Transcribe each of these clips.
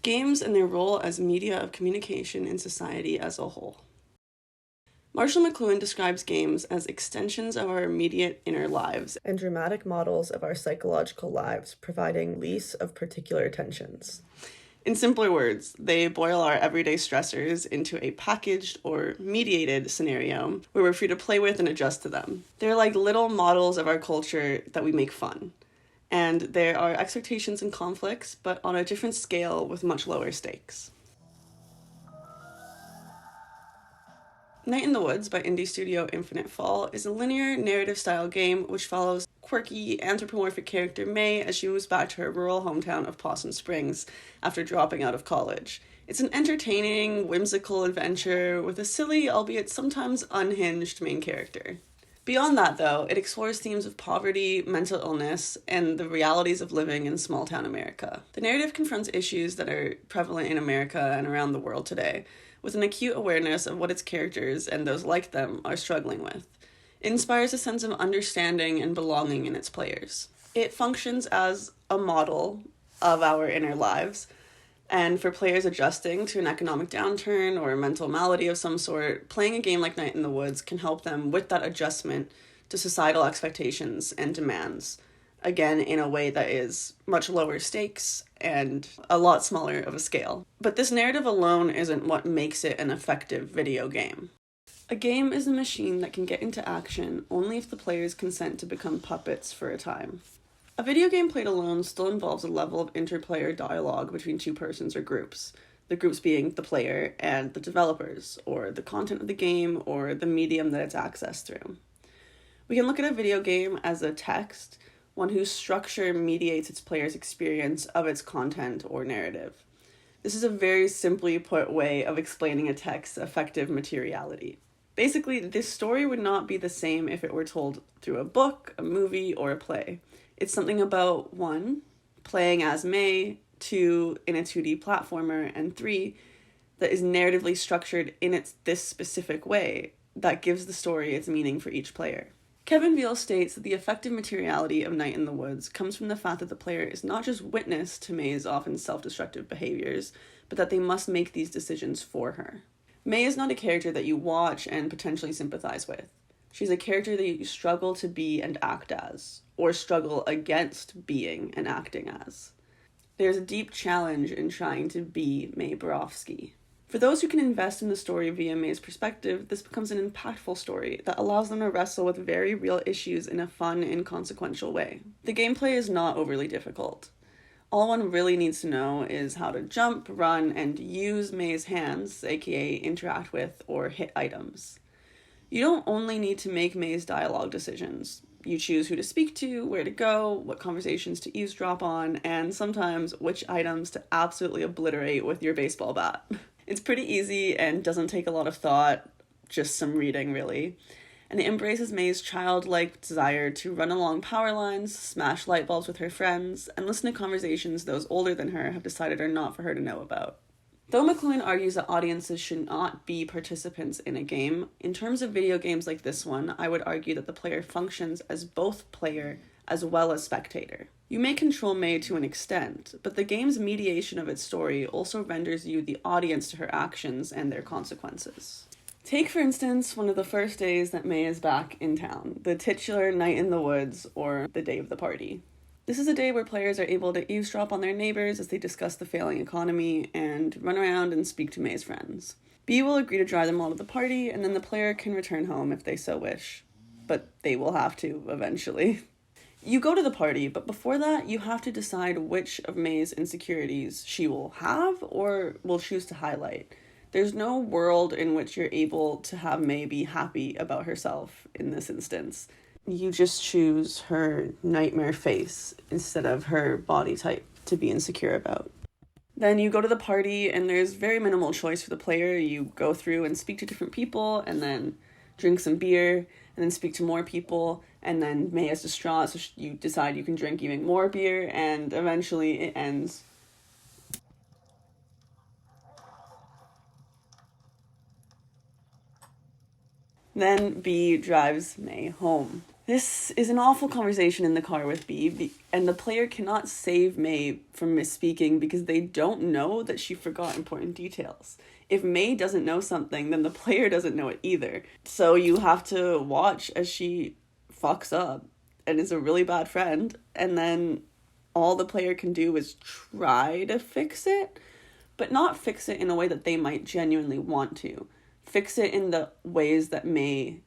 Games and their role as media of communication in society as a whole. Marshall McLuhan describes games as extensions of our immediate inner lives and dramatic models of our psychological lives, providing release of particular tensions. In simpler words, they boil our everyday stressors into a packaged or mediated scenario where we're free to play with and adjust to them. They're like little models of our culture that we make fun. And there are expectations and conflicts, but on a different scale with much lower stakes. Night in the Woods by indie studio Infinite Fall is a linear narrative-style game which follows quirky, anthropomorphic character May as she moves back to her rural hometown of Possum Springs after dropping out of college. It's an entertaining, whimsical adventure with a silly, albeit sometimes unhinged main character. Beyond that, though, it explores themes of poverty, mental illness, and the realities of living in small-town America. The narrative confronts issues that are prevalent in America and around the world today, with an acute awareness of what its characters and those like them are struggling with. It inspires a sense of understanding and belonging in its players. It functions as a model of our inner lives, and for players adjusting to an economic downturn or a mental malady of some sort, playing a game like Night in the Woods can help them with that adjustment to societal expectations and demands, again, in a way that is much lower stakes and a lot smaller of a scale. But this narrative alone isn't what makes it an effective video game. A game is a machine that can get into action only if the players consent to become puppets for a time. A video game played alone still involves a level of interplayer dialogue between two persons or groups, the groups being the player and the developers, or the content of the game, or the medium that it's accessed through. We can look at a video game as a text, one whose structure mediates its player's experience of its content or narrative. This is a very simply put way of explaining a text's effective materiality. Basically, this story would not be the same if it were told through a book, a movie, or a play. It's something about 1, playing as May, 2, in a 2D platformer, and 3, that is narratively structured in this specific way that gives the story its meaning for each player. Kevin Veal states that the effective materiality of Night in the Woods comes from the fact that the player is not just witness to May's often self-destructive behaviors, but that they must make these decisions for her. May is not a character that you watch and potentially sympathize with. She's a character that you struggle to be and act as, or struggle against being and acting as. There's a deep challenge in trying to be May Borofsky. For those who can invest in the story via May's perspective, this becomes an impactful story that allows them to wrestle with very real issues in a fun, inconsequential way. The gameplay is not overly difficult. All one really needs to know is how to jump, run, and use May's hands, aka interact with or hit items. You don't only need to make May's dialogue decisions. You choose who to speak to, where to go, what conversations to eavesdrop on, and sometimes which items to absolutely obliterate with your baseball bat. It's pretty easy and doesn't take a lot of thought, just some reading really. And it embraces May's childlike desire to run along power lines, smash light bulbs with her friends, and listen to conversations those older than her have decided are not for her to know about. Though McLuhan argues that audiences should not be participants in a game, in terms of video games like this one, I would argue that the player functions as both player as well as spectator. You may control May to an extent, but the game's mediation of its story also renders you the audience to her actions and their consequences. Take, for instance, one of the first days that May is back in town, the titular Night in the Woods, or the day of the party. This is a day where players are able to eavesdrop on their neighbors as they discuss the failing economy and run around and speak to May's friends. B will agree to drive them all to the party, and then the player can return home if they so wish. But they will have to, eventually. You go to the party, but before that, you have to decide which of May's insecurities she will have or will choose to highlight. There's no world in which you're able to have May be happy about herself in this instance. You just choose her nightmare face instead of her body type to be insecure about. Then you go to the party and there's very minimal choice for the player. You go through and speak to different people and then drink some beer and then speak to more people, and then May is distraught, so you decide you can drink even more beer, and eventually it ends. Then B drives May home. This is an awful conversation in the car with B, and the player cannot save May from misspeaking because they don't know that she forgot important details. If May doesn't know something, then the player doesn't know it either. So you have to watch as she fucks up and is a really bad friend, and then all the player can do is try to fix it, but not fix it in a way that they might genuinely want to. Fix it in the ways that May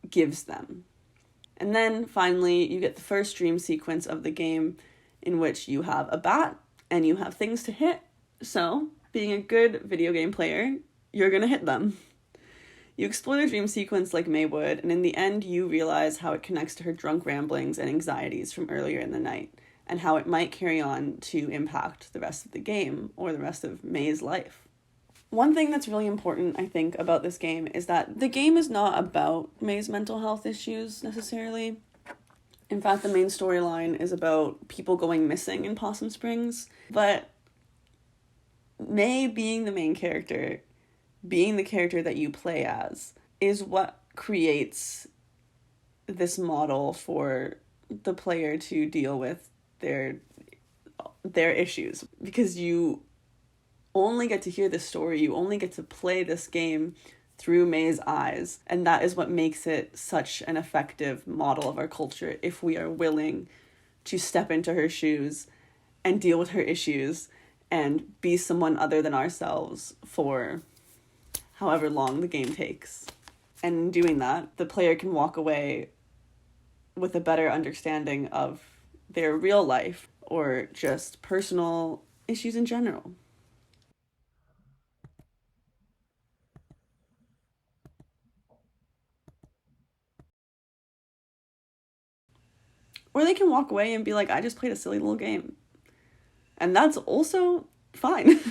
gives them. And then finally, you get the first dream sequence of the game in which you have a bat and you have things to hit. So, being a good video game player, you're gonna hit them. You explore the dream sequence like May would, and in the end, you realize how it connects to her drunk ramblings and anxieties from earlier in the night, and how it might carry on to impact the rest of the game or the rest of May's life. One thing that's really important, I think, about this game is that the game is not about May's mental health issues, necessarily. In fact, the main storyline is about people going missing in Possum Springs. But May being the main character, being the character that you play as, is what creates this model for the player to deal with their issues. Because you only get to hear this story, you only get to play this game through May's eyes, and that is what makes it such an effective model of our culture if we are willing to step into her shoes and deal with her issues and be someone other than ourselves for however long the game takes. And in doing that, the player can walk away with a better understanding of their real life or just personal issues in general. Or they can walk away and be like, I just played a silly little game. And that's also fine.